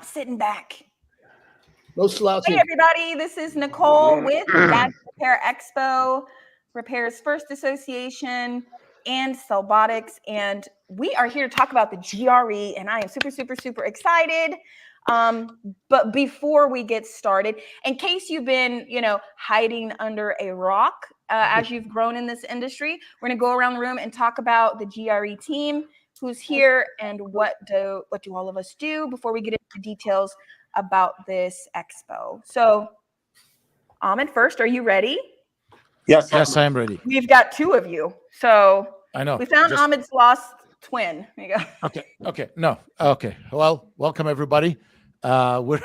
sitting back. No slouching. Hey, everybody. This is Nicole with Gadget Repair Expo, Repair's First Association, and Cellbotics. And we are here to talk about the GRE, and I am super, super, super excited. But before we get started, in case you've been, hiding under a rock as you've grown in this industry, we're going to go around the room and talk about the GRE team, who's here, and what do all of us do before we get into the details about this expo. So, Ahmed, first, are you ready? Yes, I am ready. We've got two of you. So I know. We found Ahmed's lost twin. There you go. Okay. No. Okay. Well, welcome everybody. We're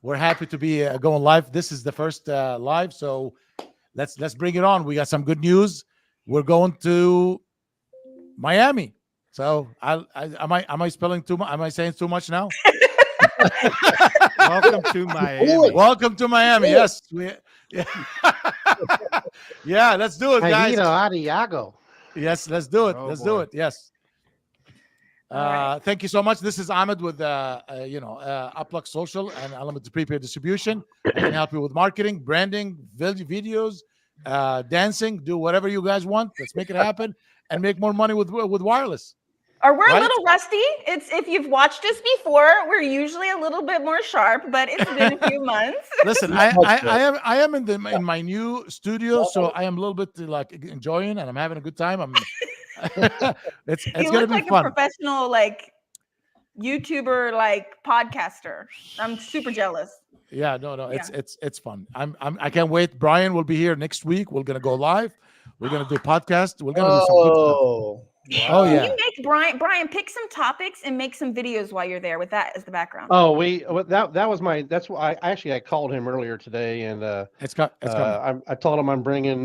we're happy to be going live. This is the first live, so let's bring it on. We got some good news. We're going to Miami. So am I spelling too much? Am I saying too much now? Welcome to Miami. Welcome to Miami. Yes. Yeah, let's do it, guys. Adiago. Yes, let's do it. Do it. Yes. Right. Thank you so much. This is Ahmed with Uplux Social and Element Prepaid Distribution. I can help you with marketing, branding, videos, dancing, do whatever you guys want. Let's make it happen and make more money with wireless. We're a little rusty. It's if you've watched us before, we're usually a little bit more sharp, but it's been a few months. Listen, I am in my new studio, so I am a little bit like enjoying and I'm having a good time. It's gonna be like fun. A professional YouTuber podcaster. I'm super jealous. Yeah, no, yeah. It's fun. I can't wait. Brian will be here next week. We're gonna go live. We're gonna do a podcast. We're gonna do some good stuff. Wow. Oh yeah. You make Brian pick some topics and make some videos while you're there with that as the background. Oh, that was my. That's why I called him earlier today, and it's coming. I told him I'm bringing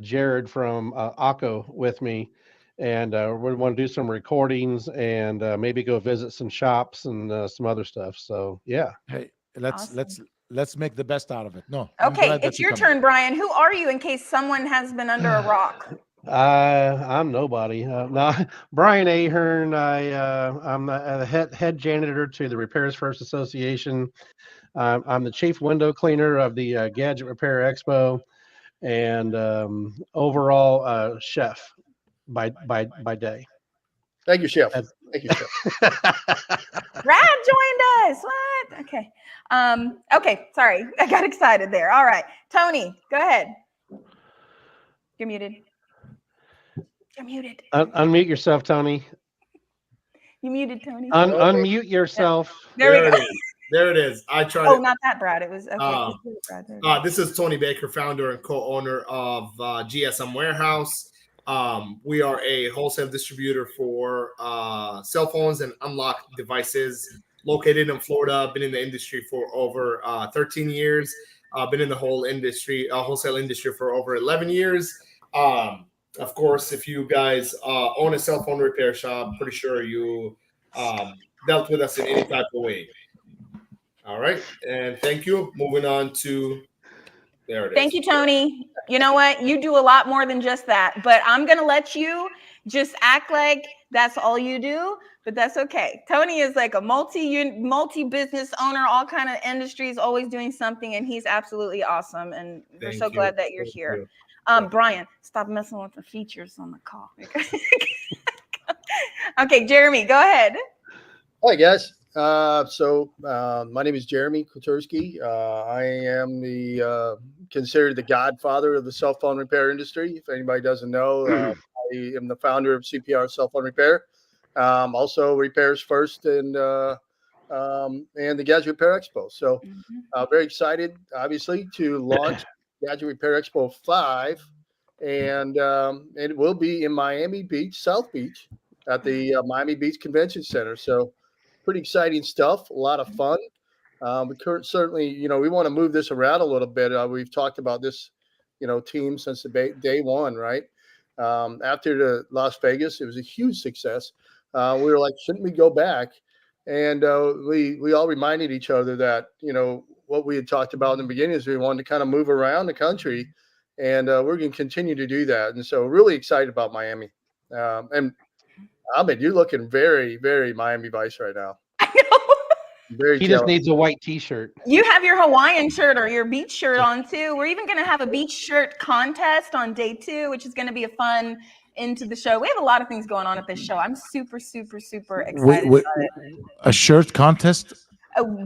Jared from ACO with me, and we want to do some recordings and maybe go visit some shops and some other stuff. So yeah. Hey, let's make the best out of it. No. Okay, it's your turn, Brian. Who are you in case someone has been under a rock? I'm nobody. No, Brian Ahern. I'm the head janitor to the Repairs First Association. I'm the chief window cleaner of the Gadget Repair Expo, and overall chef by day. Thank you, chef. Thank you, chef. Brad joined us. What? Okay. Okay. Sorry, I got excited there. All right, Tony, go ahead. You're muted. You're muted. Unmute yourself, Tony. You muted, Tony. Unmute yourself. There we go. There it is. I tried. Oh, not that, Brad. It was okay. Brad. This is Tony Baker, founder and co-owner of GSM Warehouse. We are a wholesale distributor for cell phones and unlocked devices. Located in Florida. Been in the industry for over 13 years. Been in the whole industry, wholesale industry, for over 11 years. Of course, if you guys own a cell phone repair shop, pretty sure you dealt with us in any type of way. All right. And thank you. Moving on to there it is. Thank you, Tony. You know what? You do a lot more than just that, but I'm going to let you just act like that's all you do, but that's okay. Tony is like a multi-business owner, all kind of industries, always doing something, and he's absolutely awesome. And we're so glad that you're here. Brian, stop messing with the features on the call. Okay, Jeremy, go ahead. Hi, guys. My name is Jeremy Kulturski. I am considered the godfather of the cell phone repair industry. If anybody doesn't know, I am the founder of CPR Cell Phone Repair. Also Repairs First and the Gadget Repair Expo. So very excited, obviously, to launch Gadget Repair Expo 5, and it will be in Miami Beach, South Beach, at the Miami Beach Convention Center. So pretty exciting stuff, a lot of fun. Certainly, we want to move this around a little bit. We've talked about this, team since the day one, right? After the Las Vegas, it was a huge success. We were like, shouldn't we go back? And we all reminded each other that, what we had talked about in the beginning is we wanted to kind of move around the country, and we're going to continue to do that. And so really excited about Miami. And Ahmed, you're looking very, very Miami Vice right now. I know. Very He just jealous. needs a white T-shirt. You have your Hawaiian shirt or your beach shirt on too. We're even going to have a beach shirt contest on day 2, which is going to be a fun into the show. We have a lot of things going on at this show. I'm super excited about it. A shirt contest.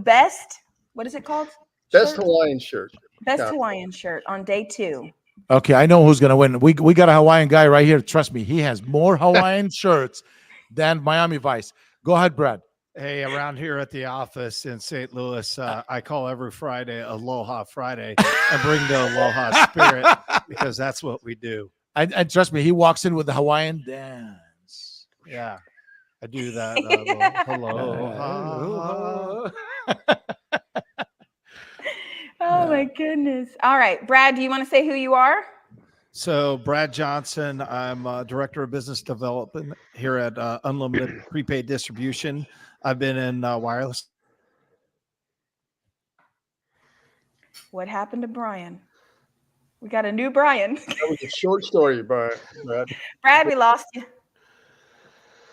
Best, what is it called? Best Shirt? Hawaiian shirt. Best Yeah. Hawaiian shirt on day 2. Okay, I know who's gonna win. We got a Hawaiian guy right here. Trust me, he has more Hawaiian shirts than Miami Vice. Go ahead, Brad. Hey, around here at the office in St. Louis, I call every Friday Aloha Friday and bring the Aloha spirit because that's what we do. And trust me, he walks in with the Hawaiian dance. Yeah, I do that. Aloha. Oh my goodness. All right, Brad, do you want to say who you are? So, Brad Johnson, I'm Director of Business Development here at Unlimited Prepaid Distribution. I've been in wireless. What happened to Brian? We got a new Brian. That was a short story, Brad. Brad, we lost you.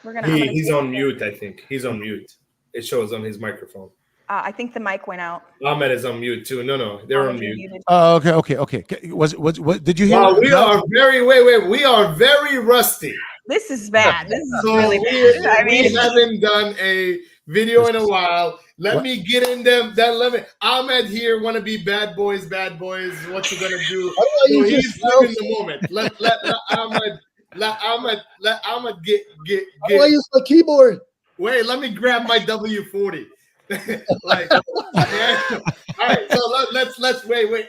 We're gonna. He's on mute. I think he's on mute. It shows on his microphone. I think the mic went out. Ahmed is on mute too. No, they're on mute. Muted. Oh, okay. Was did you hear? Wow, we are very we are very rusty. This is bad. This is So really bad. I we mean, haven't done a video in a while. Let me get in them. That lemon. Ahmed here want to be bad boys. What you gonna do? So he's living the moment. Let Ahmed get. I use my keyboard. Wait, let me grab my W40. Like, yeah. All right. So let's wait.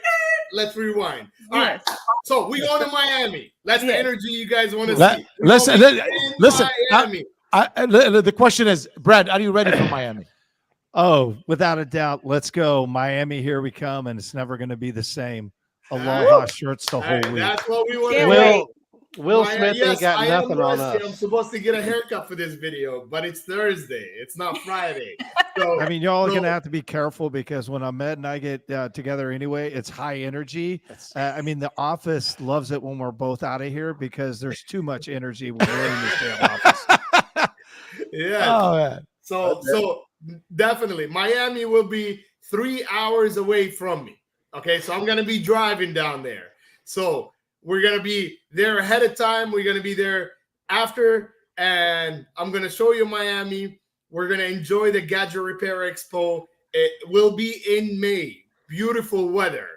Let's rewind. All right. So we go to Miami. That's the energy you guys want to see. Listen. Miami. The question is, Brad, are you ready for Miami? Oh, without a doubt. Let's go. Miami, here we come, and it's never going to be the same. Aloha shirts the whole week. That's what we want Can't to wait. Will Smith ain't got I am nothing on rusty. us. I'm supposed to get a haircut for this video, but it's Thursday. It's not Friday. So I mean, y'all are going to have to be careful because when Ahmed and I get together anyway, it's high energy. I mean, the office loves it when we're both out of here because there's too much energy when we're in this damn office. yeah. Oh man. So definitely Miami will be 3 hours away from me. Okay, so I'm gonna be driving down there. So we're gonna be there ahead of time. We're gonna be there after, and I'm gonna show you Miami. We're gonna enjoy the Gadget Repair Expo. It will be in May. Beautiful weather.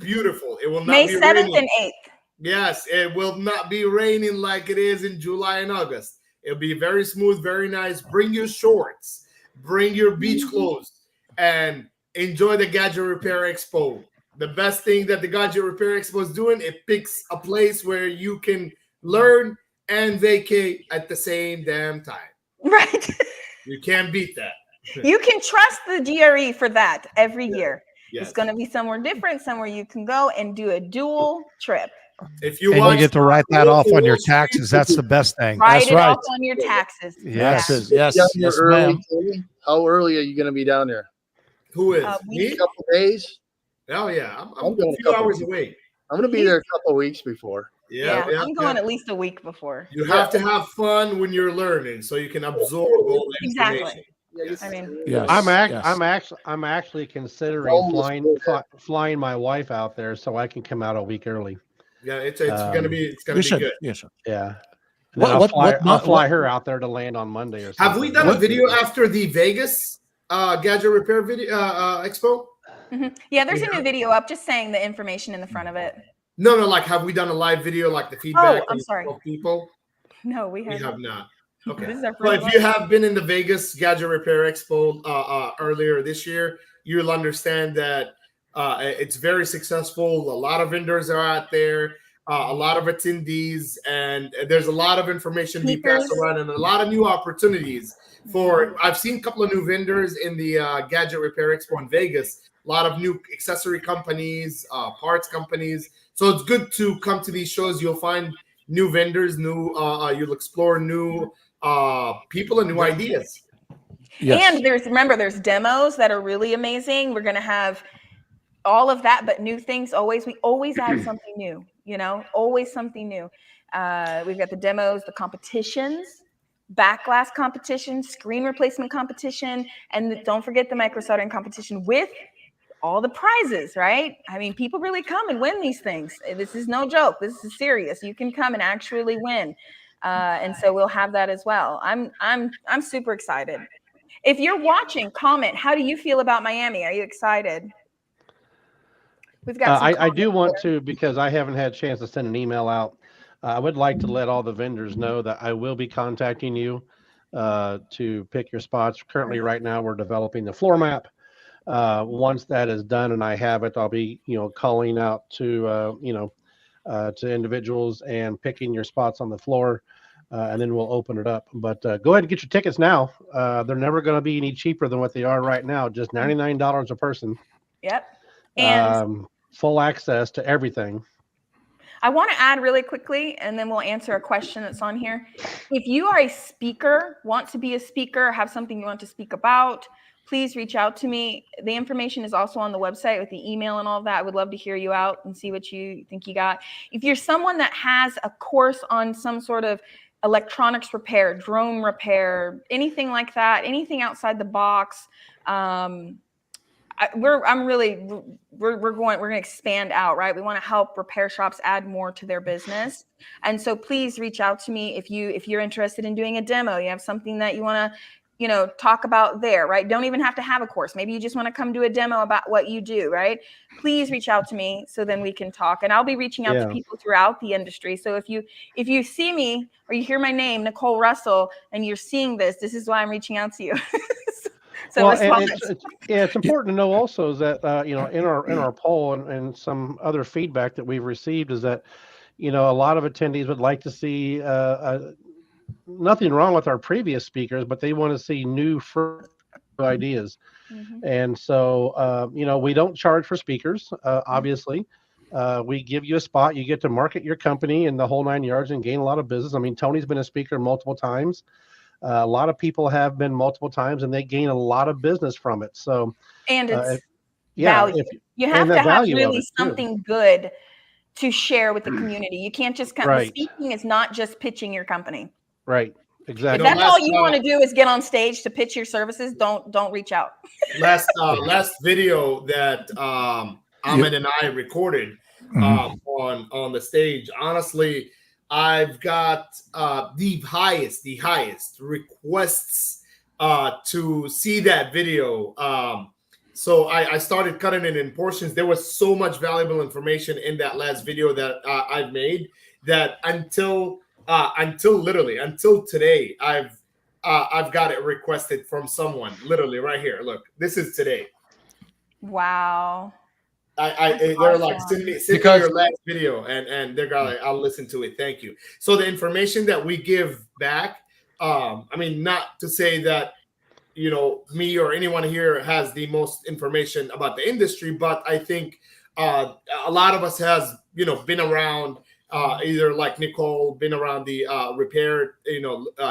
Beautiful. It will not May be 7th raining. and 8th. Yes, it will not be raining like it is in July and August. It'll be very smooth, very nice. Bring your shorts, bring your beach clothes, and enjoy the Gadget Repair Expo. The best thing that the Gadget Repair Expo is doing, it picks a place where you can learn and vacate at the same damn time. Right. You can't beat that. You can trust the GRE for that every year. Yes. It's going to be somewhere different, somewhere you can go and do a dual trip. If you And watch, you get to write that off on your Wall Street, taxes. That's the best thing. Write That's it right. off on your taxes. Yes. Yes, Down yes, there early, ma'am. Tony? How early are you going to be down there? who is we- me? A couple days. Oh yeah, I'm I'm a going a few couple hours days. away. I'm going to be there a couple weeks before. Yeah, I'm going at least a week before. You have to have fun when you're learning, so you can absorb all the Exactly. information. Yes. I mean, Yes. I'm actually considering flying my wife out there so I can come out a week early. Yeah, it's gonna be You be should. good. You should. Yeah. What- I'll fly what- her out there to land on Monday or something. Have we done a video after the Vegas Gadget Repair video Expo? yeah, there's a new video up just saying the information in the front of it. No, like have we done a live video like the feedback? I'm of sorry. People? No, we We haven't. have not. Okay. This is our But first if you one. have been in the Vegas Gadget Repair Expo earlier this year, you'll understand that it's very successful. A lot of vendors are out there, a lot of attendees, and there's a lot of information being passed Speakers. around and a lot of new opportunities. I've seen a couple of new vendors in the Gadget Repair Expo in Vegas. A lot of new accessory companies, parts companies. So it's good to come to these shows. You'll find new vendors, you'll explore new people and new ideas. Yes. And there's demos that are really amazing. We're gonna have all of that, but new things always. We always add something new, always something new. We've got the demos, the competitions. back glass competition, screen replacement competition, and don't forget the micro soldering competition with all the prizes, right? I mean, people really come and win these things. This is no joke. This is serious. You can come and actually win. And so we'll have that as well. I'm super excited. If you're watching, comment. How do you feel about Miami? Are you excited? We've got some I do want here. to, because I haven't had a chance to send an email out. I would like to let all the vendors know that I will be contacting you to pick your spots. Currently, right now, we're developing the floor map. Once that is done and I have it, I'll be, calling out to, to individuals and picking your spots on the floor. And then we'll open it up. But go ahead and get your tickets now. They're never going to be any cheaper than what they are right now. Just $99 a person. Yep. And Full access to everything. I want to add really quickly, and then we'll answer a question that's on here. If you are a speaker, want to be a speaker, have something you want to speak about, please reach out to me. The information is also on the website with the email and all of that. I would love to hear you out and see what you think you got. If you're someone that has a course on some sort of electronics repair, drone repair, anything like that, anything outside the box, we're going to expand out, right? We want to help repair shops add more to their business. And so please reach out to me if you're interested in doing a demo, you have something that you want to, talk about there, right? Don't even have to have a course. Maybe you just want to come do a demo about what you do, right? Please reach out to me so then we can talk. And I'll be reaching out to people throughout the industry. So if you see me or you hear my name, Nicole Russell, and you're seeing this is why I'm reaching out to you. So it's important to know also is that in our poll and some other feedback that we've received is that a lot of attendees would like to see nothing wrong with our previous speakers, but they want to see new ideas. Mm-hmm. And so we don't charge for speakers, obviously. We give you a spot, you get to market your company in the whole 9 yards and gain a lot of business. I mean, Tony's been a speaker multiple times. A lot of people have been multiple times and they gain a lot of business from it. So, and it's value. You have to have really something good to share with the community. You can't just come. Right. Speaking is not just pitching your company. Right. Exactly. If that's all you want to do is get on stage to pitch your services, don't reach out. Last video that Ahmed and I recorded on the stage. Honestly, I've got the highest requests to see that video. So I started cutting it in portions. There was so much valuable information in that last video that I've made that until today, I've got it requested from someone. Literally right here. Look, this is today. Wow. They're like, send me your last video, and they're like, I'll listen to it. Thank you. So the information that we give back, I mean, not to say that me or anyone here has the most information about the industry, but I think a lot of us has been around either like Nicole, been around the repair,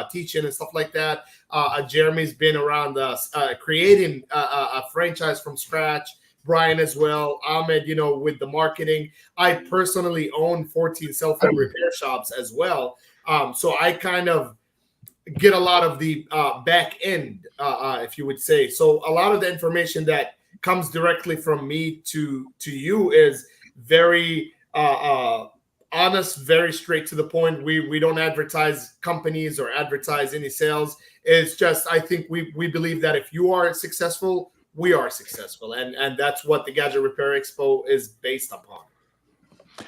teaching and stuff like that. Jeremy's been around creating a franchise from scratch. Brian as well, Ahmed, with the marketing. I personally own 14 cell phone repair shops as well. So I kind of get a lot of the back end, if you would say. So a lot of the information that comes directly from me to you is very honest, very straight to the point. We don't advertise companies or advertise any sales. It's just, I think we believe that if you are successful, we are successful, and that's what the Gadget Repair Expo is based upon.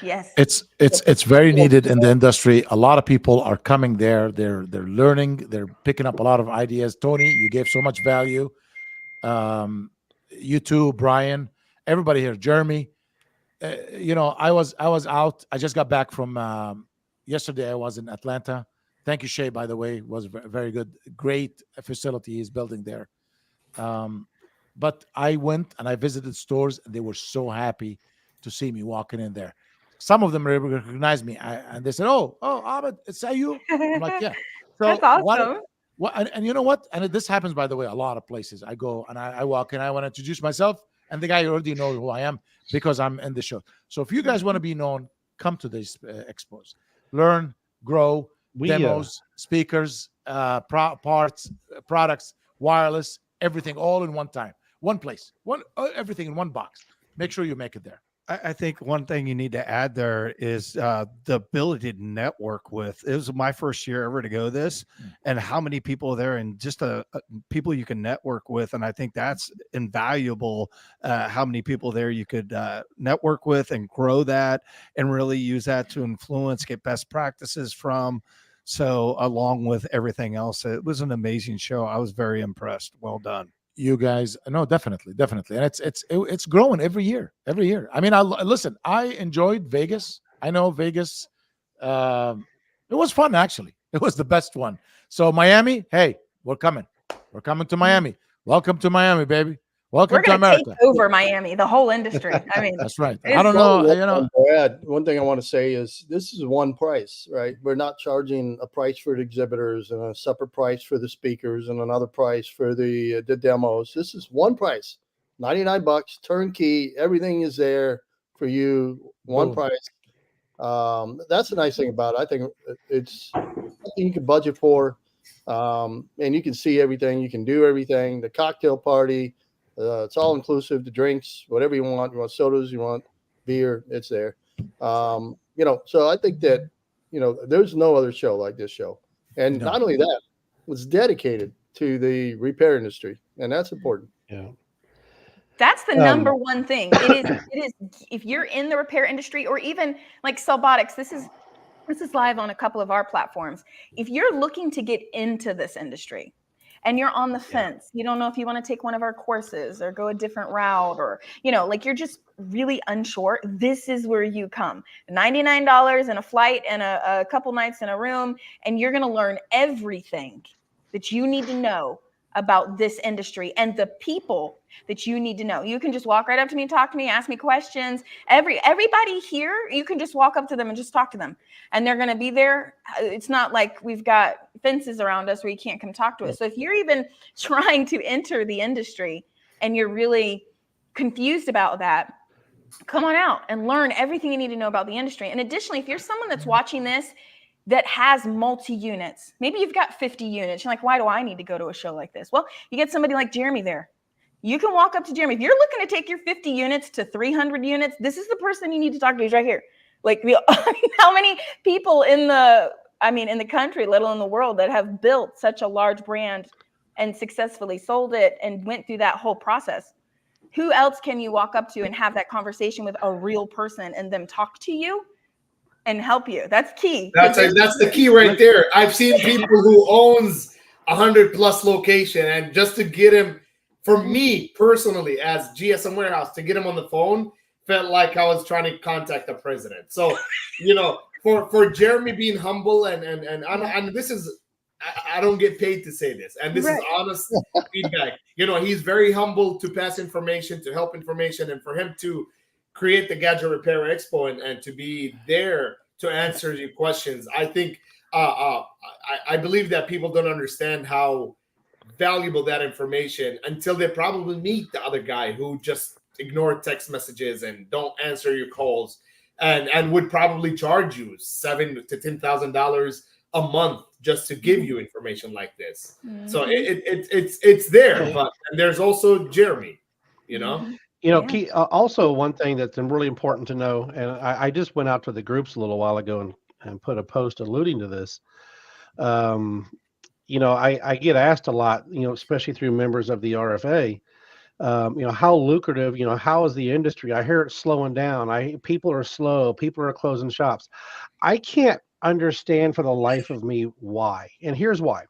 Yes, it's very needed in the industry. A lot of people are coming there. They're learning. They're picking up a lot of ideas. Tony, you gave so much value. You too, Brian. Everybody here, Jeremy. I was out. I just got back from yesterday. I was in Atlanta. Thank you, Shay. By the way, it was very good. Great facility he's building there. But I went and I visited stores, and they were so happy to see me walking in there. Some of them recognized me, and they said, "Oh, Ahmed, it's you." I'm like, "Yeah." So that's awesome. And you know what? And this happens, by the way, a lot of places. I go and I walk in, I want to introduce myself, and the guy already knows who I am because I'm in the show. So if you guys want to be known, come to these expos, learn, grow, demos, speakers, parts, products, wireless, everything all in one time, one place, everything in one box. Make sure you make it there. I think one thing you need to add there is the ability to network with. It was my first year ever to go this, and how many people are there, and just people you can network with. And I think that's invaluable. How many people there you could network with and grow that, and really use that to influence, get best practices from. So along with everything else, it was an amazing show. I was very impressed. Well done. You guys, no, definitely, and it's growing every year. I mean, listen, I enjoyed Vegas. I know Vegas, it was fun, actually. It was the best one. So Miami, hey, we're coming to Miami. Welcome to Miami, baby. Welcome We're to going to America. take over Miami, the whole industry. I mean, That's right. it's I don't know, Brad, one thing I want to say is this is one price, right? We're not charging a price for the exhibitors and a separate price for the speakers and another price for the demos. This is one price, $99, turnkey. Everything is there for you, one Boom. price. That's the nice thing about it. I think it's something you can budget for, and you can see everything. You can do everything. The cocktail party. It's all inclusive. The drinks, whatever you want. You want sodas, you want beer, it's there. So I think that, there's no other show like this show. And not only that, it's dedicated to the repair industry. And that's important. Yeah. That's the number one thing. It is if you're in the repair industry, or even like Cellbotics, this is live on a couple of our platforms. If you're looking to get into this industry, and you're on the fence, you don't know if you want to take one of our courses or go a different route, or, like you're just really unsure, this is where you come. $99 and a flight and a couple nights in a room, and you're going to learn everything that you need to know about this industry and the people that you need to know. You can just walk right up to me, talk to me, ask me questions. Everybody here, you can just walk up to them and just talk to them, and they're going to be there. It's not like we've got fences around us where you can't come talk to us. So if you're even trying to enter the industry and you're really confused about that, come on out and learn everything you need to know about the industry. And additionally, if you're someone that's watching this that has multi-units, maybe you've got 50 units, you're like, why do I need to go to a show like this? Well, you get somebody like Jeremy there. You can walk up to Jeremy. If you're looking to take your 50 units to 300 units, this is the person you need to talk to. He's right here. Like, how many people in the country, let alone the world, that have built such a large brand and successfully sold it and went through that whole process? Who else can you walk up to and have that conversation with, a real person, and them talk to you and help you? That's key. That's the key right there. I've seen people who owns 100+ location, and just to get him, for me personally, as GSM Warehouse, to get him on the phone felt like I was trying to contact the president. So, for Jeremy being humble and this is, I don't get paid to say this, and this is honest feedback. He's very humble to pass information, to help information, and for him to create the Gadget Repair Expo and to be there to answer your questions. I think I believe that people don't understand how valuable that information until they probably meet the other guy who just ignore text messages and don't answer your calls and would probably charge you $7,000 to $10,000 a month just to give you information like this. So it's there, but and there's also Jeremy, Also one thing that's really important to know, and I just went out to the groups a little while ago and put a post alluding to this. I get asked a lot, especially through members of the RFA, how lucrative, how is the industry? I hear it's slowing down. People are slow. People are closing shops. I can't understand for the life of me why. And here's why.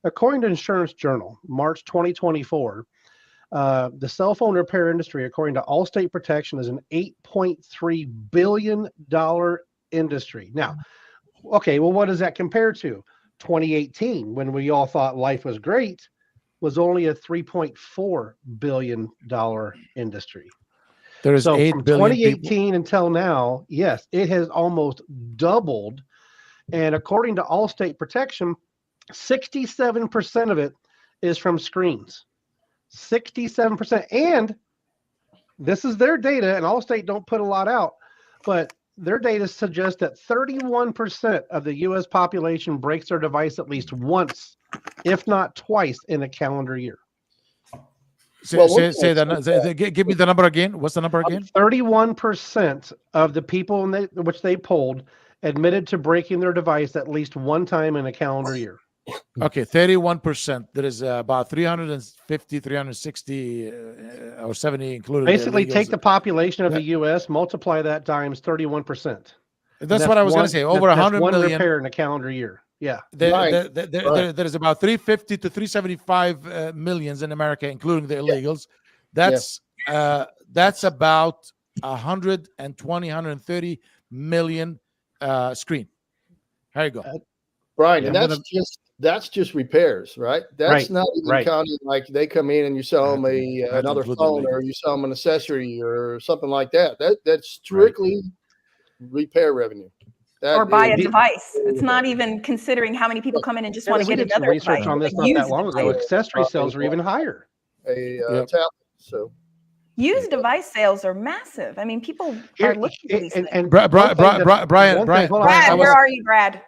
According to Insurance Journal, March 2024, the cell phone repair industry, according to Allstate Protection, is an $8.3 billion industry. Now, okay, well, what does that compare to? 2018, when we all thought life was great, was only a $3.4 billion industry. There's so 8 from billion 2018 people. until now, yes, it has almost doubled. And according to Allstate Protection, 67% of it is from screens. 67%. And this is their data, and Allstate don't put a lot out, but their data suggests that 31% of the U.S. population breaks their device at least once, if not twice, in a calendar year. Say that. Give me the number again. What's the number again? 31% of the people which they polled admitted to breaking their device at least one time in a calendar year. Okay, 31%. There is about 350, 360 or 70 included. Basically, take the population of the U.S., multiply that times 31%. That's what I was going to say. Over 100 one million repair in a calendar year. Yeah. There is about 350 to 375 millions in America, including the illegals. That's about 120, 130 million screen. Here you go. Brian, and that's just repairs, right? That's not even counting like they come in and you sell them another phone or you sell them an accessory or something like that. That's strictly repair revenue. Or buy a device. It's not even considering how many people come in and just want to get another research device. on this not that long ago. Accessory sales are even higher. Tablet. So used device sales are massive. I mean, people are looking for these things. And Brian, where are you, Brad?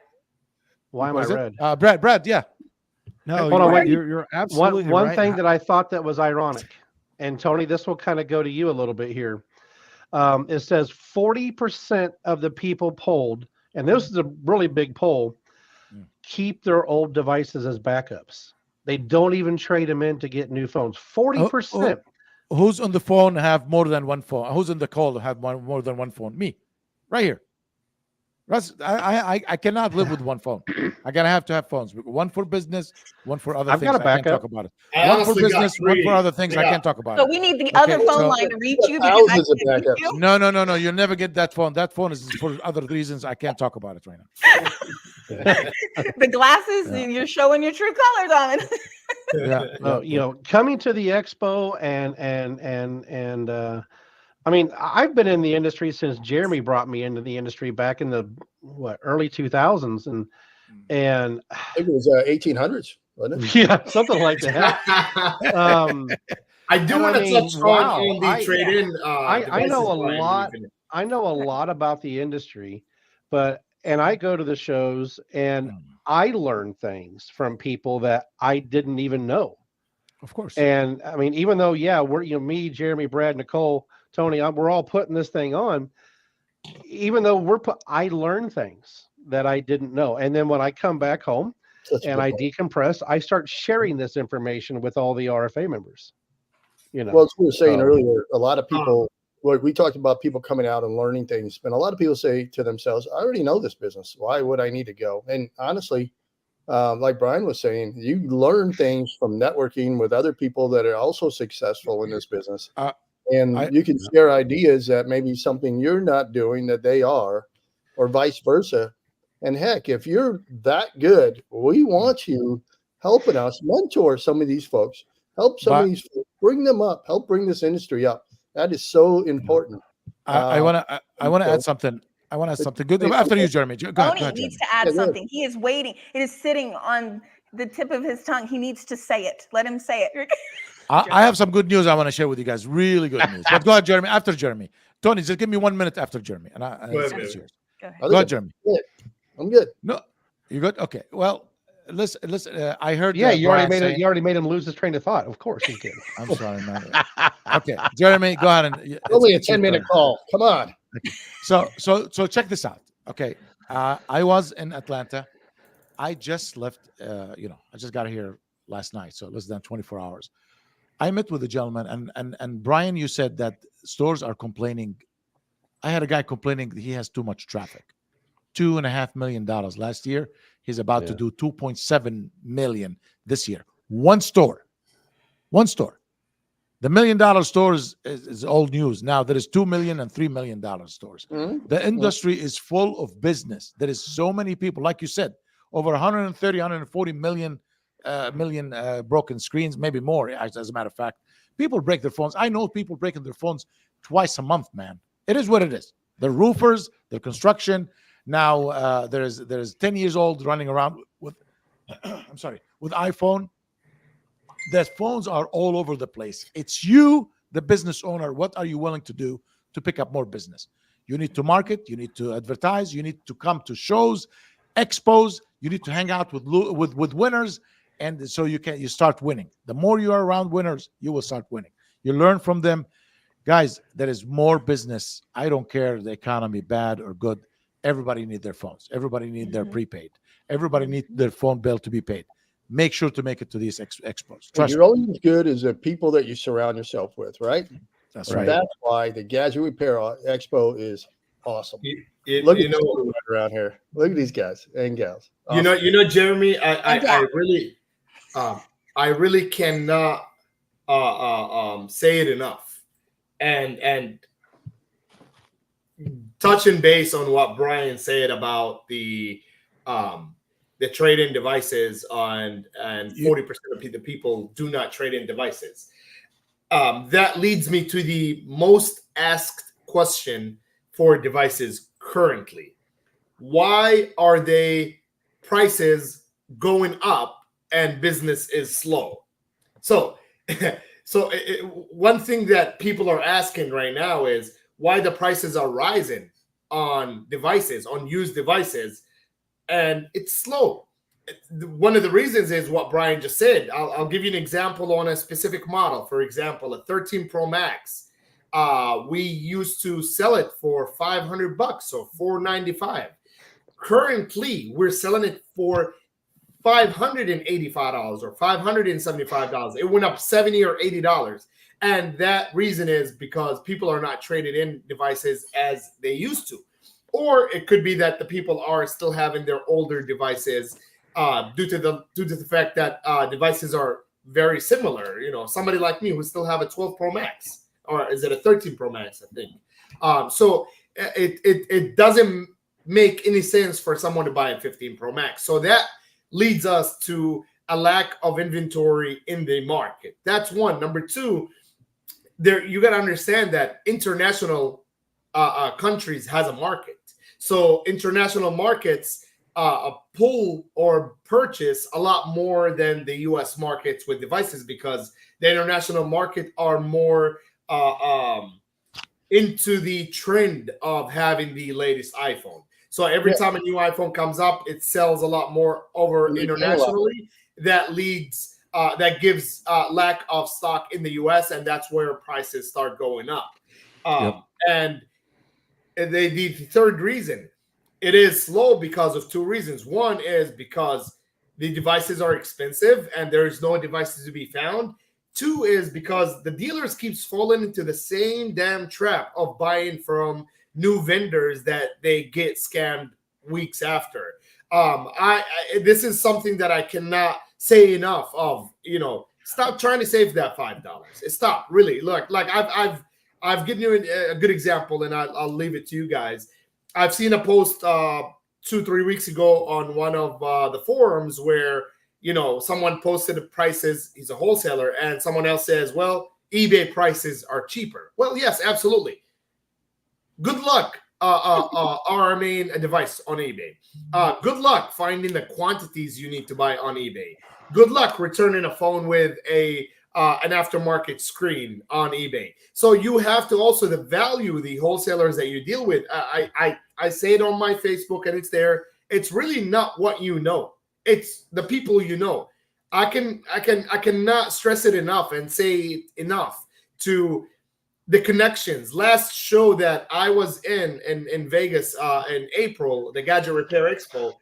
Why am I red? Brad, yeah. No, hold on. You're absolutely one right. thing that I thought that was ironic, and Tony, this will kind of go to you a little bit here. It says 40% of the people polled, and this is a really big poll, keep their old devices as backups. They don't even trade them in to get new phones. 40%. Who's on the phone have more than one phone? Who's on the call have more than one phone? Me, right here. I cannot live with one phone. I gotta have to have phones. One for business, one for other things. Got a backup. I can't talk about it. One for business, one for other things. I can't talk about it. So we need the other phone line to reach you because I can't reach you? No. You'll never get that phone. That phone is for other reasons. I can't talk about it right now. The glasses, you're showing your true colors on it. Coming to the expo and I mean, I've been in the industry since Jeremy brought me into the industry back in the early 2000s, and I think it was 1800s, wasn't it? Yeah, something like that. I do want to touch on the trade-in. I know a lot. I know a lot about the industry, and I go to the shows and I learn things from people that I didn't even know. Of course. And I mean, even though we're me, Jeremy, Brad, Nicole, Tony, we're all putting this thing on. Even though I learn things that I didn't know, and then when I come back home and I decompress, I start sharing this information with all the RFA members. Well, as we were saying earlier, a lot of people. We talked about people coming out and learning things, and a lot of people say to themselves, "I already know this business. Why would I need to go?" And honestly, like Brian was saying, you learn things from networking with other people that are also successful in this business. And you can share ideas that maybe something you're not doing that they are, or vice versa. And heck, if you're that good, we want you helping us mentor some of these folks, help some of these folks, bring them up, help bring this industry up. That is so important. I want to add something. I want to add something good after you, Jeremy. Go ahead, needs to add something. He is waiting. It is sitting on the tip of his tongue. He needs to say it. Let him say it. I have some good news I want to share with you guys. Really good news. But go ahead, Jeremy. After Jeremy, Tony, just give me 1 minute after Jeremy, and it's yours. Go ahead, Jeremy. I'm good. No, you good? Okay. Well, listen. I heard. Yeah, you already made him lose his train of thought. Of course, you did. I'm sorry, man. Okay, Jeremy, go ahead and. Only a 10-minute call. Come on. Okay. So check this out. Okay, I was in Atlanta. I just left. I just got here last night, so less than 24 hours. I met with a gentleman, and Brian, you said that stores are complaining. I had a guy complaining that he has too much traffic. $2.5 million last year. He's about to do 2.7 million this year. One store. The $1 million stores is old news. Now there is $2 million and $3 million stores. Mm-hmm. The industry is full of business. There is so many people, like you said, over 130, 140 million broken screens, maybe more. As a matter of fact, people break their phones. I know people breaking their phones twice a month, man. It is what it is. The roofers, the construction. Now there's 10 years old running around with with iPhone. The phones are all over the place. It's you, the business owner. What are you willing to do to pick up more business? You need to market. You need to advertise. You need to come to shows, expos. You need to hang out with winners, and so you start winning. The more you are around winners, you will start winning. You learn from them, guys. There is more business. I don't care the economy bad or good. Everybody need their phones. Everybody need their prepaid. Everybody need their phone bill to be paid. Make sure to make it to these expos. And Trust you're me. only as good as the people that you surround yourself with, right? That's And right. that's why the Gadget Repair Expo is awesome. You Look at know, the right around here. Look at these guys and gals. you know, Jeremy, Yeah. I really cannot say it enough. And touching base on what Brian said about the trade-in devices and 40% of the people do not trade in devices. That leads me to the most asked question for devices currently. Why are they prices going up and business is slow? So one thing that people are asking right now is why the prices are rising on devices, on used devices, and it's slow. One of the reasons is what Brian just said. I'll give you an example on a specific model. For example, a 13 Pro Max. We used to sell it for $500 or $495. Currently, we're selling it for $585 or $575. It went up $70 or $80. And that reason is because people are not traded in devices as they used to. Or it could be that the people are still having their older devices due to the fact that devices are very similar. You know, somebody like me who still have a 12 Pro Max, or is it a 13 Pro Max, I think. So it doesn't make any sense for someone to buy a 15 Pro Max. So that leads us to a lack of inventory in the market. That's one. Number two, you got to understand that international countries has a market. So international markets pull or purchase a lot more than the U.S. markets with devices because the international market are more into the trend of having the latest iPhone. So every time a new iPhone comes up, it sells a lot more over internationally. That leads, that gives lack of stock in the U.S., and that's where prices start going up. And the third reason, it is slow because of two reasons. One is because the devices are expensive and there is no devices to be found. Two is because the dealers keeps falling into the same damn trap of buying from new vendors that they get scammed weeks after. This is something that I cannot say enough of. You know, stop trying to save that $5. Stop, really. Look, like I've given you a good example, and I'll leave it to you guys. I've seen a post 2-3 weeks ago on one of the forums where, you know, someone posted the prices. He's a wholesaler, and someone else says, well, eBay prices are cheaper. Well, yes, absolutely. Good luck RMing a device on eBay. Good luck finding the quantities you need to buy on eBay. Good luck returning a phone with an aftermarket screen on eBay. So you have to also value the wholesalers that you deal with. I say it on my Facebook, and it's there. It's really not what you know. It's the people you know. I cannot stress it enough and say it enough to the connections. Last show that I was in Vegas in April, the Gadget Repair Expo,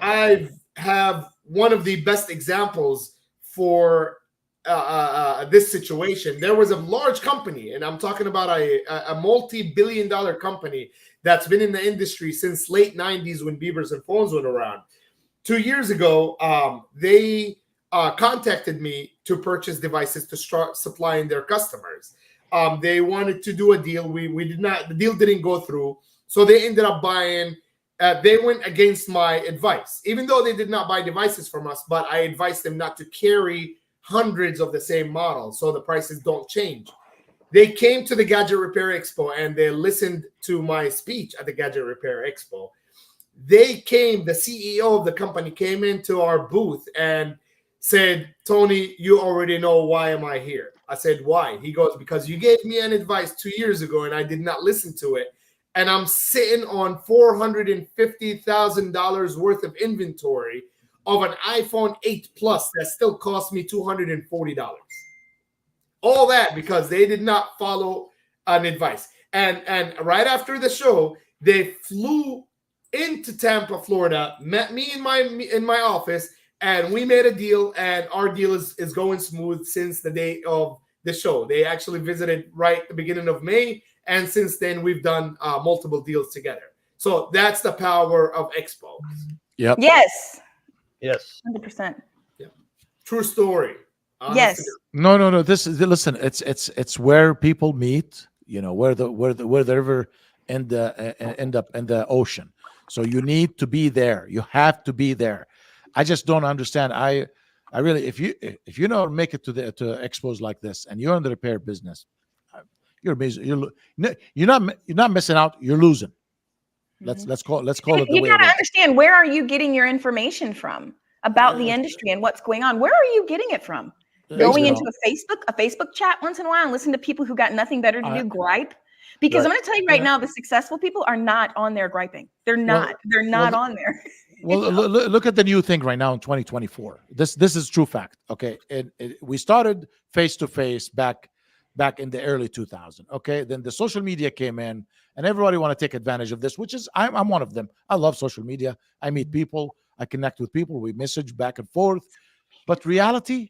I have one of the best examples for this situation. There was a large company, and I'm talking about a multi-billion-dollar company that's been in the industry since late 90s when beavers and phones went around. 2 years ago, they contacted me to purchase devices to start supplying their customers. They wanted to do a deal. The deal didn't go through. So they ended up buying, they went against my advice, even though they did not buy devices from us, but I advised them not to carry hundreds of the same model so the prices don't change. They came to the Gadget Repair Expo and they listened to my speech at the Gadget Repair Expo. The CEO of the company came into our booth and said, Tony, you already know why am I here. I said, why? He goes, because you gave me an advice 2 years ago and I did not listen to it. and I'm sitting on $450,000 worth of inventory of an iPhone 8 Plus that still cost me $240. All that because they did not follow an advice. And right after the show, they flew into Tampa, Florida, met me in my office, and we made a deal. And our deal is going smooth since the day of the show. They actually visited right at the beginning of May, and since then we've done multiple deals together. So that's the power of Expo. Yep. Yes. Yes. 100%. True story. Yes. No. This is, listen. It's where people meet. You know, where the river end up in the ocean. So you need to be there. You have to be there. I just don't understand. I really, if you don't make it to expos like this, and you're in the repair business, you're amazing. You're not missing out. You're losing. Let's call it the You way got to it is. understand, where are you getting your information from about the industry and what's going on? Where are you getting it from? Going into a Facebook chat once in a while and listen to people who got nothing better to do gripe? Because I'm going to tell you right now, the successful people are not on there griping. They're not. They're not on there. Well, look at the new thing right now in 2024. This is true fact. Okay, we started face to face back in the early 2000s. Okay, then the social media came in, and everybody want to take advantage of this, which is I'm one of them. I love social media. I meet people. I connect with people. We message back and forth. But reality,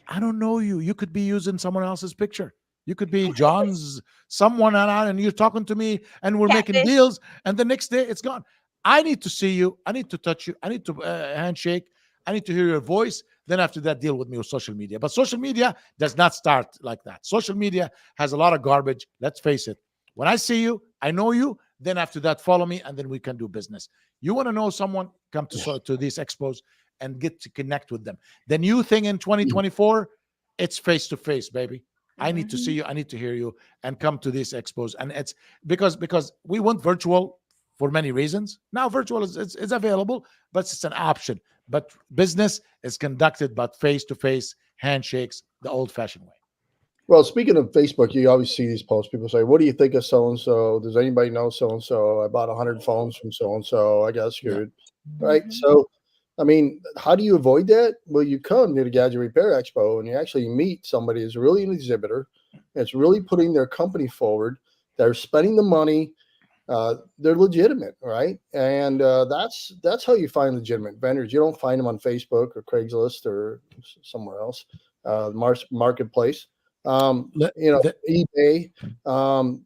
I don't know you. You could be using someone else's picture. You could be John's someone, and you're talking to me, and we're making deals, and the next day it's gone. I need to see you. I need to touch you. I need to handshake. I need to hear your voice. Then after that, deal with me with social media. But social media does not start like that. Social media has a lot of garbage. Let's face it. When I see you, I know you. Then after that, follow me, and then we can do business. You want to know someone? Come to these expos and get to connect with them. The new thing in 2024, it's face to face, baby. I need to see you. I need to hear you, and come to these expos. And it's because we went virtual for many reasons. Now virtual is available, but it's an option. But business is conducted but face to face handshakes, the old fashioned way. Well, speaking of Facebook, you always see these posts. People say, "What do you think of so and so? Does anybody know so and so? I bought 100 phones from so and so. I got screwed." Yeah. Right. So, I mean, how do you avoid that? Well, you come to the Gadget Repair Expo and you actually meet somebody who's really an exhibitor. That's really putting their company forward. They're spending the money. They're legitimate, right? And that's how you find legitimate vendors. You don't find them on Facebook or Craigslist or somewhere else, marketplace. eBay.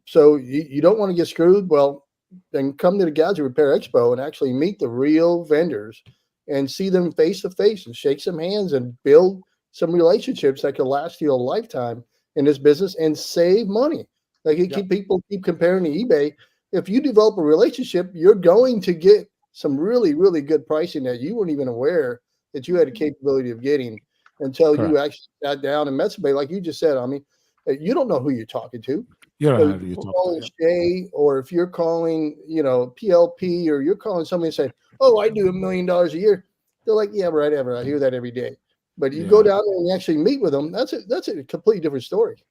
So you don't want to get screwed. Well, then come to the Gadget Repair Expo and actually meet the real vendors and see them face to face and shake some hands and build some relationships that can last you a lifetime in this business and save money. Like people keep comparing to eBay. If you develop a relationship, you're going to get some really, really good pricing that you weren't even aware that you had the capability of getting until you actually sat down and met somebody. Like you just said, I mean, you don't know who you're talking to. You don't know who who you're talking to. Shay, or if you're calling, PLP, or you're calling somebody and saying, "Oh, I do $1 million a year." They're like, "Yeah, right, ever. I hear that every day." But you go down there and you actually meet with them. That's a completely different story.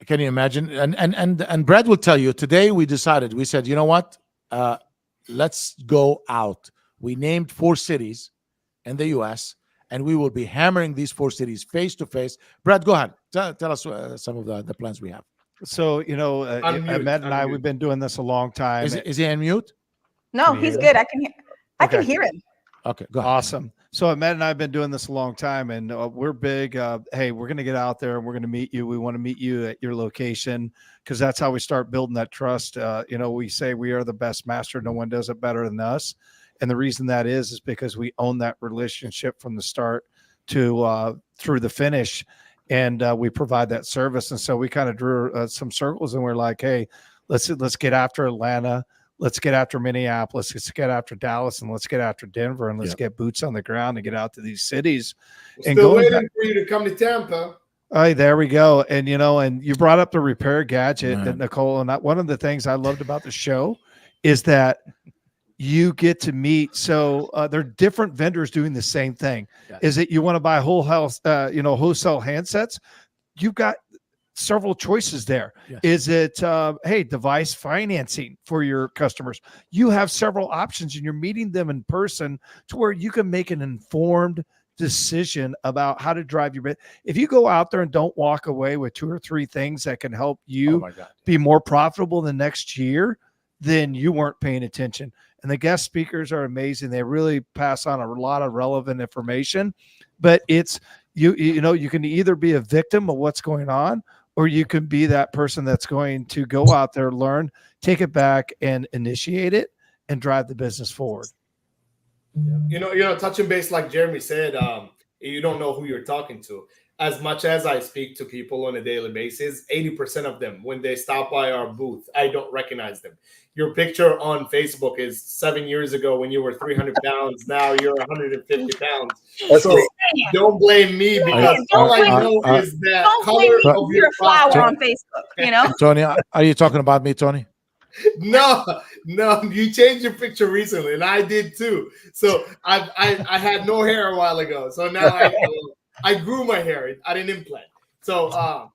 Can you imagine? And Brad will tell you today. We said, you know what? Let's go out. We named 4 cities in the U.S. and we will be hammering these 4 cities face to face. Brad, go ahead. Tell us some of the plans we have. So, Ahmed and I, we've been doing this a long time. Is he on mute? No, he's good. I can hear him. Okay, go ahead. Awesome. So Ahmed and I have been doing this a long time, and we're big. Hey, we're going to get out there and we're going to meet you. We want to meet you at your location because that's how we start building that trust. We say we are the best master. No one does it better than us. And the reason that is because we own that relationship from the start to through the finish. And we provide that service. And so we kind of drew some circles and we're like, hey, let's get after Atlanta. Let's get after Minneapolis. Let's get after Dallas, and let's get after Denver, and let's get boots on the ground and get out to these cities. And still waiting for you to come to Tampa. All right, there we go. And and you brought up the repair gadget, and Nicole. And one of the things I loved about the show is that you get to meet. So there are different vendors doing the same thing. Is it you want to buy wholesale handsets? You've got several choices there. Yes. Is it, hey, device financing for your customers? You have several options, and you're meeting them in person to where you can make an informed decision about how to drive your business. If you go out there and don't walk away with 2 or 3 things that can help Oh you my God. be more profitable the next year, then you weren't paying attention. And the guest speakers are amazing. They really pass on a lot of relevant information, but it's, you know, you can either be a victim of what's going on, or you can be that person that's going to go out there, learn, take it back, and initiate it and drive the business forward. Touching base, like Jeremy said, you don't know who you're talking to. As much as I speak to people on a daily basis, 80% of them, when they stop by our booth, I don't recognize them. Your picture on Facebook is 7 years ago when you were 300 pounds. Now you're 150 pounds. So don't blame me, because all I know is that Don't color blame me of if you're your a flower profile. on Facebook, you know? Tony, are you talking about me, Tony? No, you changed your picture recently, and I did too. So I had no hair a while ago. So now I grew my hair. I didn't implant. So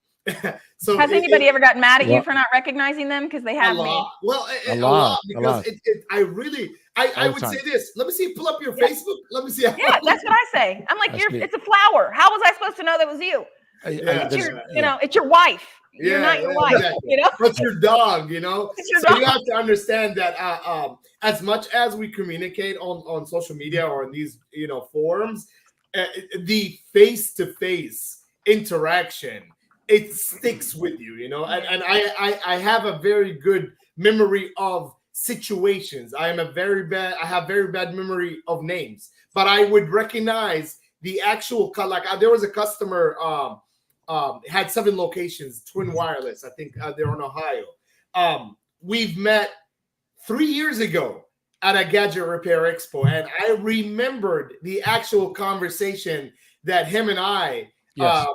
so Has anybody ever gotten mad at you Well- for not recognizing them? Because they a have me. lot? Well, A a lot, lot, a because lot. I really I All the would time. say this. Let me see. Pull up your Yeah. Facebook. Let me see. Yeah, that's what I say. I'm like, That's me. it's a flower. How was I supposed to know that was you? Yeah. It's it's your wife. You're not your wife. Exactly. You know? That's your dog, you know. It's your So dog. you have to understand that as much as we communicate on social media or in these forums, the face-to-face interaction, it sticks with you, and I have a very good memory of situations. I have very bad memory of names, but I would recognize the actual like there was a customer had 7 locations, Twin Wireless. I think they're in Ohio. We've met 3 years ago at a Gadget Repair Expo, and I remembered the actual conversation that him and I Yes.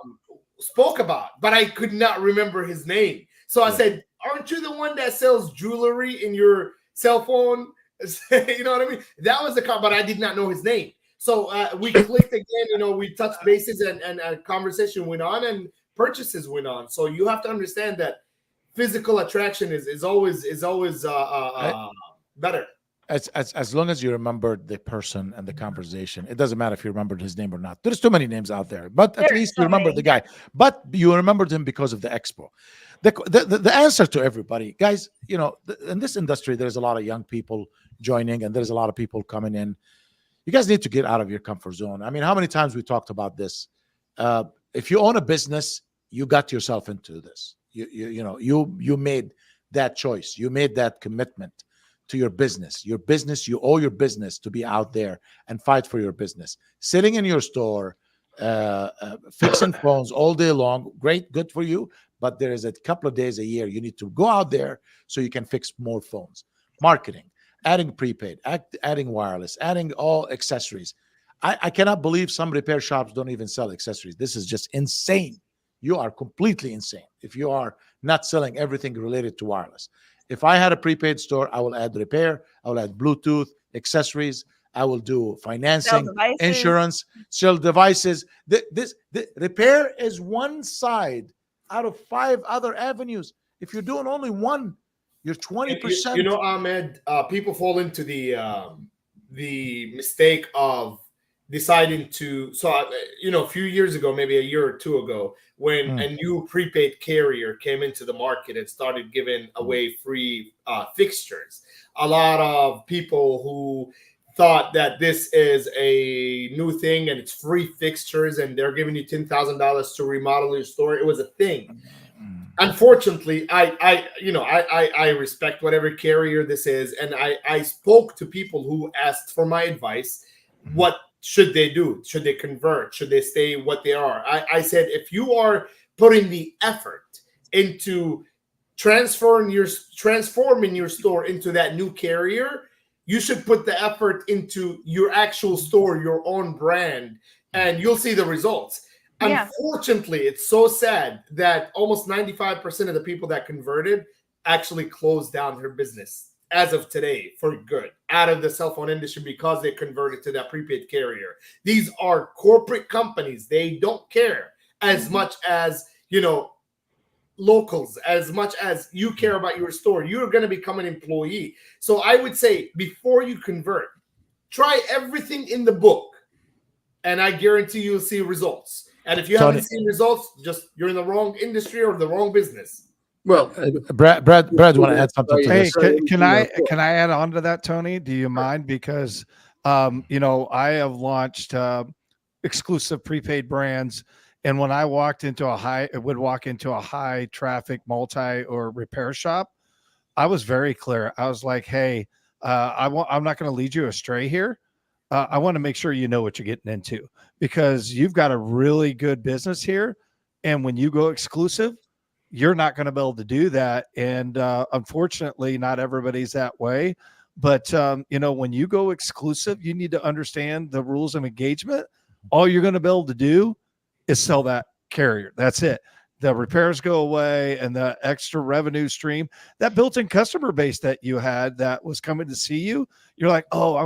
spoke about, but I could not remember his name. So I Yeah. said, "Aren't you the one that sells jewelry in your cell phone?" You know what I mean? That was the but I did not know his name. So we clicked again, we touched bases, and a conversation went on, and purchases went on. So you have to understand that physical attraction is always better. As long as you remembered the person and the conversation, it doesn't matter if you remembered his name or not. There's too many names out there, but at There's least so you remembered many. the guy. But you remembered him because of the expo. The answer to everybody, guys, in this industry, there's a lot of young people joining, and there's a lot of people coming in. You guys need to get out of your comfort zone. I mean, how many times we talked about this? If you own a business, you got yourself into this. You made that choice. You made that commitment to your business. Your business, you owe your business to be out there and fight for your business. Sitting in your store, fixing phones all day long, great, good for you. But there is a couple of days a year you need to go out there so you can fix more phones. Marketing, adding prepaid, adding wireless, adding all accessories. I cannot believe some repair shops don't even sell accessories. This is just insane. You are completely insane if you are not selling everything related to wireless. If I had a prepaid store, I will add repair, I will add Bluetooth, accessories, I will do financing, devices. insurance, sell devices. The repair is one side out of 5 other avenues. If you're doing only one, you're 20%. Ahmed, people fall into the mistake of deciding to. So, a few years ago, maybe a year or two ago, when a new prepaid carrier came into the market and started giving away free fixtures, a lot of people who thought that this is a new thing and it's free fixtures and they're giving you $10,000 to remodel your store. It was a thing. Unfortunately, I respect whatever carrier this is, and I spoke to people who asked for my advice. What should they do? Should they convert? Should they stay what they are? I said, if you are putting the effort into transforming your store into that new carrier, you should put the effort into your actual store, your own brand, and you'll see the results. Yeah. Unfortunately, it's so sad that almost 95% of the people that converted actually closed down their business as of today for good out of the cell phone industry because they converted to that prepaid carrier. These are corporate companies. They don't care as much as, locals as much as you care about your store. You're going to become an employee. So I would say before you convert, try everything in the book, and I guarantee you'll see results. And if you Tony- haven't seen results, just you're in the wrong industry or the wrong business. Well, Brad, want to add something to Hey, this? can I add on to that, Tony? Do you mind? Because you know, I have launched exclusive prepaid brands, and when I walk into a high traffic multi or repair shop, I was very clear. I was like, hey, I'm not going to lead you astray here. I want to make sure you know what you're getting into, because you've got a really good business here, and when you go exclusive, you're not going to be able to do that. And unfortunately, not everybody's that way. But you know, when you go exclusive, you need to understand the rules of engagement. All you're going to be able to do is sell that carrier. That's it. The repairs go away, and the extra revenue stream, that built-in customer base that you had that was coming to see you, you're like, oh,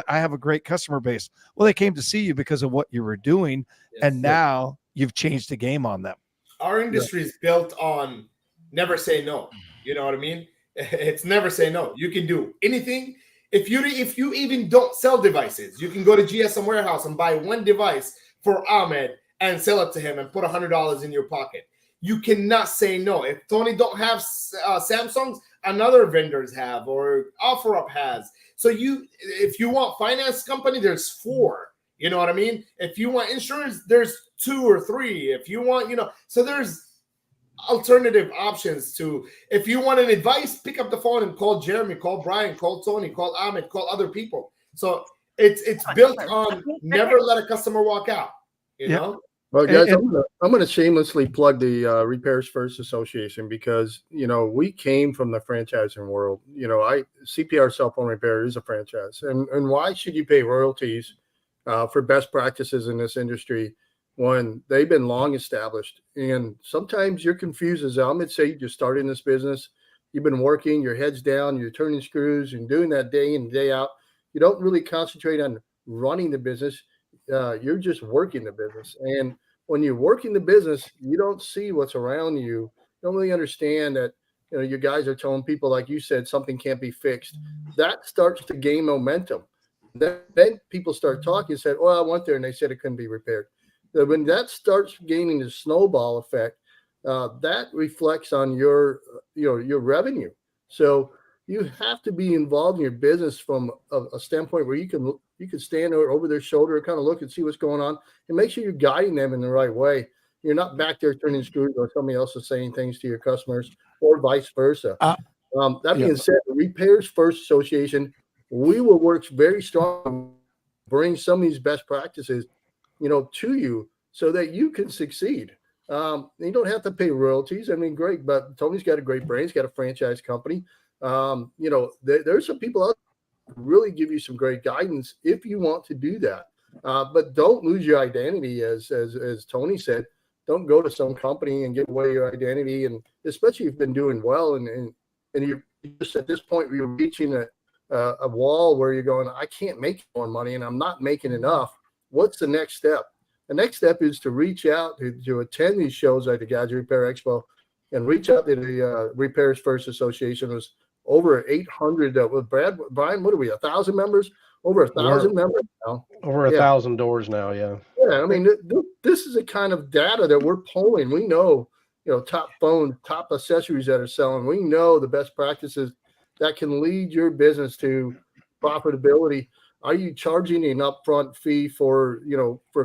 I have a great customer base. Well, they came to see you because of what you were doing, and now you've changed the game on them. Our industry is built on never say no. You know what I mean? It's never say no. You can do anything. If you even don't sell devices, you can go to GSM Warehouse and buy one device for Ahmed and sell it to him and put $100 in your pocket. You cannot say no. If Tony don't have Samsungs, another vendors have, or OfferUp has. So if you want finance company, there's 4. You know what I mean? If you want insurance, there's 2 or 3. If you want, so there's alternative options to. If you want an advice, pick up the phone and call Jeremy, call Brian, call Tony, call Ahmed, call other people. So it's built on never let a customer walk out. You know. Well, guys, I'm going to shamelessly plug the Repairs First Association, because we came from the franchising world. CPR cell phone repair is a franchise, and why should you pay royalties for best practices in this industry when they've been long established? And sometimes you're confused, as Ahmed said, you're starting this business, you've been working, your head's down, you're turning screws and doing that day in, day out. You don't really concentrate on running the business. You're just working the business. And when you're working the business, you don't see what's around you. You don't really understand that, you guys are telling people, like you said, something can't be fixed. That starts to gain momentum. Then people start talking and said, oh, I went there and they said it couldn't be repaired. So when that starts gaining the snowball effect, that reflects on your revenue. So you have to be involved in your business from a standpoint where you can stand over their shoulder and kind of look and see what's going on, and make sure you're guiding them in the right way. You're not back there turning screws or somebody else is saying things to your customers, or vice versa. That being said, the Repairs First Association, we will work very strong to bring some of these best practices, to you so that you can succeed. You don't have to pay royalties. I mean, great, but Tony's got a great brand. He's got a franchise company. There's some people out there who really give you some great guidance if you want to do that. But don't lose your identity, as Tony said. Don't go to some company and give away your identity, and especially if you've been doing well and you're just at this point where you're reaching a wall where you're going, I can't make more money and I'm not making enough. What's the next step? The next step is to reach out to attend these shows like the Gadget Repair Expo, and reach out to the Repairs First Association. It was over 800 with Brian, what are we, 1,000 members? Over 1,000 members now. Over 1,000 doors now, yeah. Yeah, I mean, this is the kind of data that we're pulling. We know, top phones, top accessories that are selling. We know the best practices that can lead your business to profitability. Are you charging an upfront fee for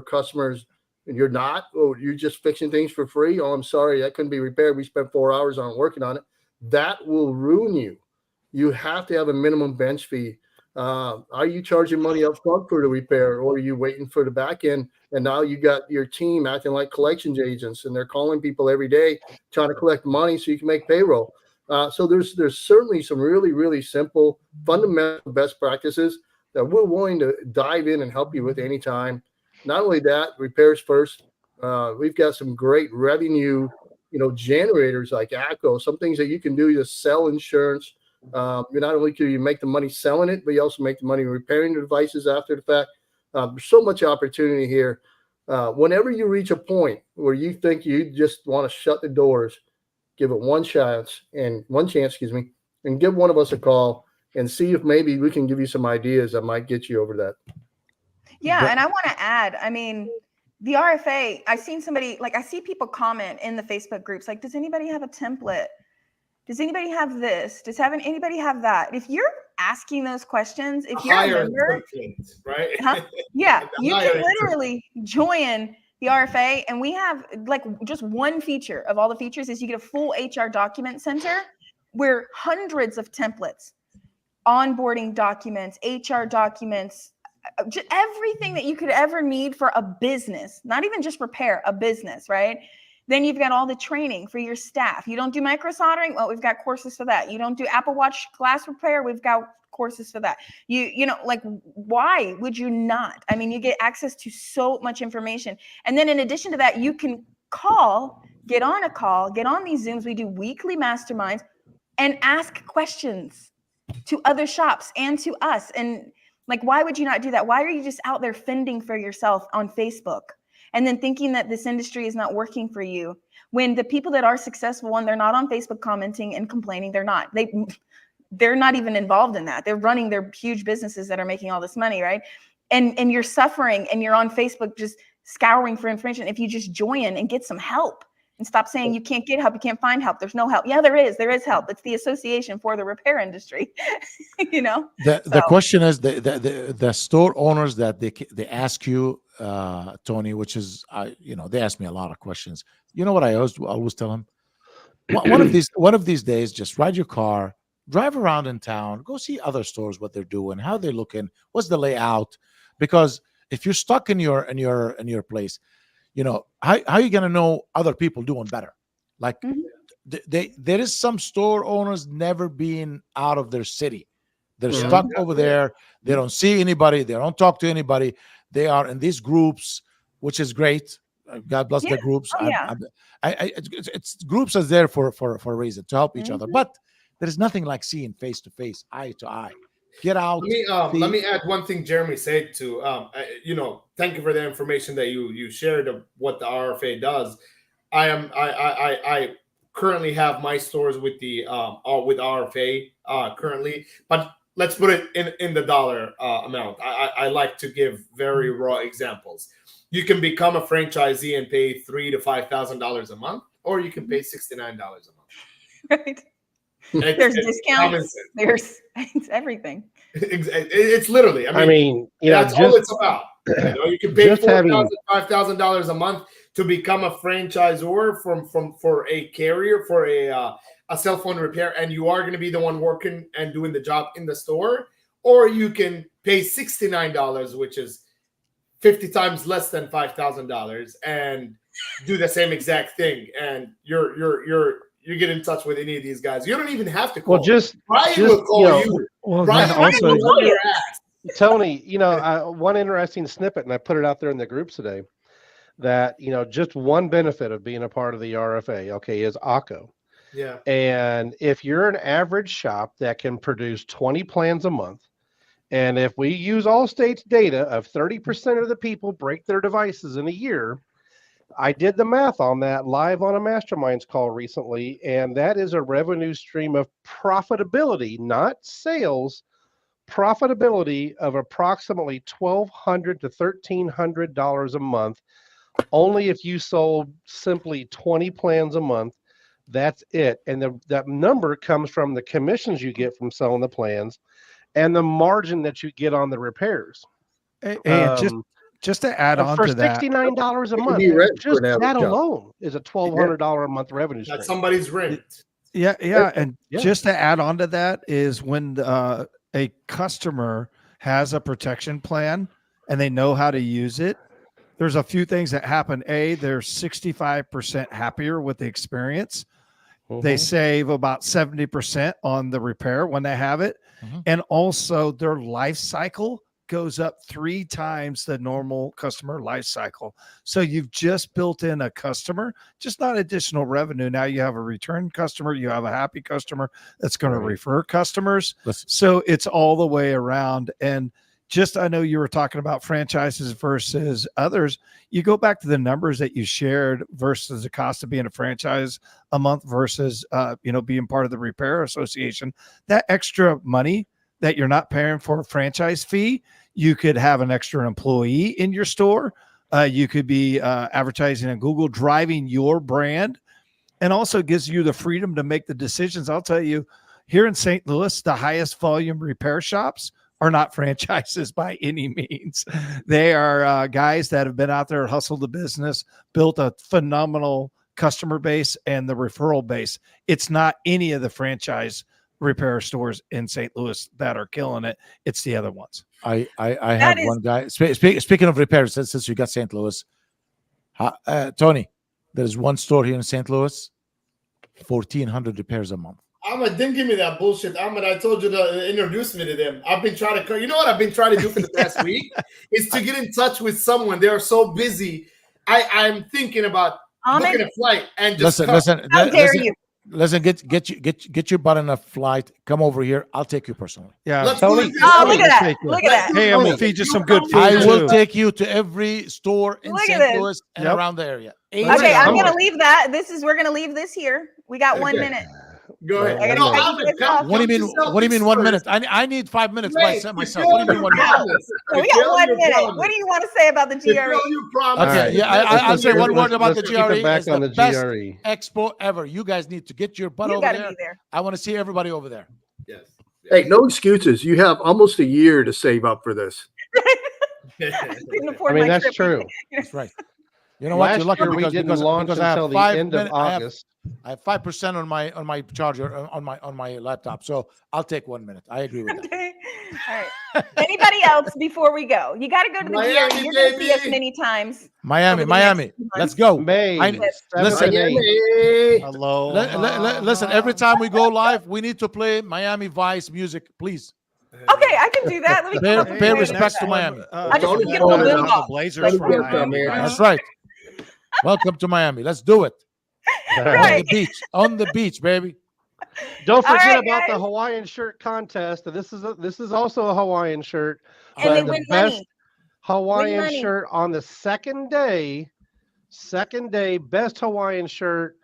customers, and you're not? Oh, you're just fixing things for free? Oh, I'm sorry, that couldn't be repaired. We spent 4 hours on working on it. That will ruin you. You have to have a minimum bench fee. Are you charging money up front for the repair, or are you waiting for the back end? And now you got your team acting like collections agents, and they're calling people every day trying to collect money so you can make payroll. So there's certainly some really, really simple, fundamental best practices that we're willing to dive in and help you with anytime. Not only that, Repairs First, we've got some great revenue, generators like ACO, some things that you can do to sell insurance. You not only do you make the money selling it, but you also make the money repairing the devices after the fact. There's so much opportunity here. Whenever you reach a point where you think you just want to shut the doors, give it one chance, and give one of us a call and see if maybe we can give you some ideas that might get you over that. Yeah, and I want to add, I mean, the RFA, I see people comment in the Facebook groups, like, does anybody have a template? Does anybody have this? Anybody have that? If you're asking those questions, if you're a member, right? Yeah, you can literally join the RFA, and we have like just one feature of all the features is you get a full HR document center where hundreds of templates, onboarding documents, HR documents, just everything that you could ever need for a business, not even just repair, a business, right? Then you've got all the training for your staff. You don't do micro soldering? Well, we've got courses for that. You don't do Apple Watch glass repair? We've got courses for that. You know, like, why would you not? I mean, you get access to so much information. And then in addition to that, you can get on these Zooms. We do weekly masterminds and ask questions to other shops and to us. And like, why would you not do that? Why are you just out there fending for yourself on Facebook and then thinking that this industry is not working for you, when the people that are successful, they're not on Facebook commenting and complaining. They're not even involved in that. They're running their huge businesses that are making all this money, right? And you're suffering and you're on Facebook just scouring for information. If you just join and get some help and stop saying you can't get help, you can't find help, there's no help. Yeah, there is help. It's the Association for the Repair Industry. You know, the question is the store owners that they ask you, Tony, which is they ask me a lot of questions. You know what I always tell them? one of these days, just ride your car, drive around in town, go see other stores, what they're doing, how they're looking, what's the layout. Because if you're stuck in your place, how are you going to know other people doing better? Like there is some store owners never being out of their city. They're stuck over there. They don't see anybody. They don't talk to anybody. They are in these groups, which is great. God bless the groups. It's groups are there for a reason, to help each other. But there's nothing like seeing face to face, eye to eye. Get out. Let me add one thing Jeremy said to thank you for the information that you shared of what the RFA does. I currently have my stores with the with RFA currently, but let's put it in the dollar amount. I like to give very raw examples. You can become a franchisee and pay $3,000 to $5,000 a month, or you can pay $69 a month. Right. There's discounts. It's everything. It's literally. I mean that's all it's about. You can pay $4,000, $5,000 a month to become a franchisor for a carrier for a cell phone repair, and you are going to be the one working and doing the job in the store, or you can pay $69, which is 50 times less than $5,000, and do the same exact thing, and you get in touch with any of these guys. You don't even have to call. Well, Brian will call you. Well, Brian also, will call your ass. Tony, one interesting snippet, and I put it out there in the groups today, that, just one benefit of being a part of the RFA, is ACO. Yeah. And if you're an average shop that can produce 20 plans a month, and if we use Allstate's data of 30% of the people break their devices in a year, I did the math on that live on a masterminds call recently, and that is a revenue stream of profitability, not sales, profitability of approximately $1,200 to $1,300 a month. Only if you sold simply 20 plans a month. That's it. And that number comes from the commissions you get from selling the plans and the margin that you get on the repairs. And just to add on to that, for $69 a month, just that alone is a $1,200 a month revenue stream. That's somebody's rent. Yeah. And just to add on to that is when a customer has a protection plan and they know how to use it, there's a few things that happen. They're 65% happier with the experience. They save about 70% on the repair when they have it. And also their life cycle goes up 3 times the normal customer life cycle. So you've just built in a customer, just not additional revenue. Now you have a return customer, you have a happy customer that's going to refer customers. So it's all the way around. And just, I know you were talking about franchises versus others. You go back to the numbers that you shared versus the cost of being a franchise a month versus, being part of the repair association. That extra money that you're not paying for a franchise fee, you could have an extra employee in your store. You could be advertising on Google, driving your brand, and also gives you the freedom to make the decisions. I'll tell you, here in St. Louis, the highest volume repair shops are not franchises by any means. They are guys that have been out there, hustled the business, built a phenomenal customer base and the referral base. It's not any of the franchise repair stores in St. Louis that are killing it. It's the other ones. I have one guy. Speaking of repairs, since you got St. Louis, Tony, there's one store here in St. Louis, 1,400 repairs a month. Ahmed, didn't give me that bullshit. Ahmed, I told you to introduce me to them. I've been trying to, you know what I've been trying to do for the past week is to get in touch with someone. They are so busy. I'm thinking about booking a flight and just listen. How dare you? Listen, get your butt on a flight. Come over here. I'll take you personally. Yeah, Let's Tony. do it. Oh, look at that! Look at that! Hey, I'm gonna feed you some good food. I will too. take you to every store in Look at St. this. Louis and Yep. around the area. Okay, I'm gonna leave that. We're gonna leave this here. We got 1 minute. Go ahead. I gotta No, take Ahmed, this come- off. What do you come mean? to What do you mean 1 minute? Celtics I need 5 minutes first. by Wait, myself. What do you mean 1 minute? So we got 1 minute. What do you want to say about the GRE? Okay, yeah, I'll say one word about the Let's keep it GRE. back It's on the the best GRE. expo ever. You guys need to get your butt You over gotta there. be there. I want to see everybody over there. Yes. Hey, no excuses. You have almost a year to save up for this. Couldn't afford I mean, my that's trip. true. That's right. You know what? Last You're lucky year we because, didn't because, launch because I have until the 5 end of minutes. August. I have 5% on my charger on my laptop, so I'll take 1 minute. I agree with that. Okay. All right. Anybody else before we go? You got to go to the Miami, GRE. You're going to see us baby. many times. Miami, Over the Miami, next few let's months. go. May I- 7th listen, and 8th. Miami. Hello. Listen, every time we go live, we need to play Miami Vice music, please. Okay, I can do that. Let me come up with Pay a respect next to one. Miami. I just Tony get a little Tony boom box. Blazers Like from Tony Miami. Tony. Right? That's right. Welcome to Miami. Let's do it. Right. On the beach. On the beach, baby. Don't All forget right, about the guys. Hawaiian shirt contest. This is also a Hawaiian shirt. And they but the win best money. Hawaiian money. shirt on the second day, best Hawaiian shirt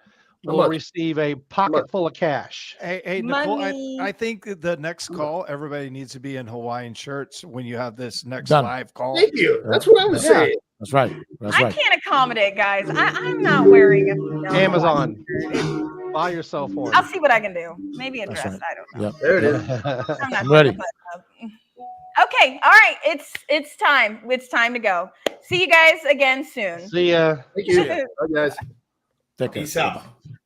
will much? receive a pocket full of cash. Hey, Nicole, Money. I think that the next call, everybody needs to be in Hawaiian shirts when you have this next Done. live call. Thank you. That's what I was Yeah. saying. That's right. That's I right. can't accommodate, guys. I'm not wearing a Amazon. shirt. Buy yourself one. I'll see what I can do. Maybe a That's dress. right. I don't know. Yep. There it is. I'm not I'm putting ready. a button up. Okay, all right. It's time. It's time to go. See you guys again soon. See ya. Thank you. Bye, guys. Take care. Peace out.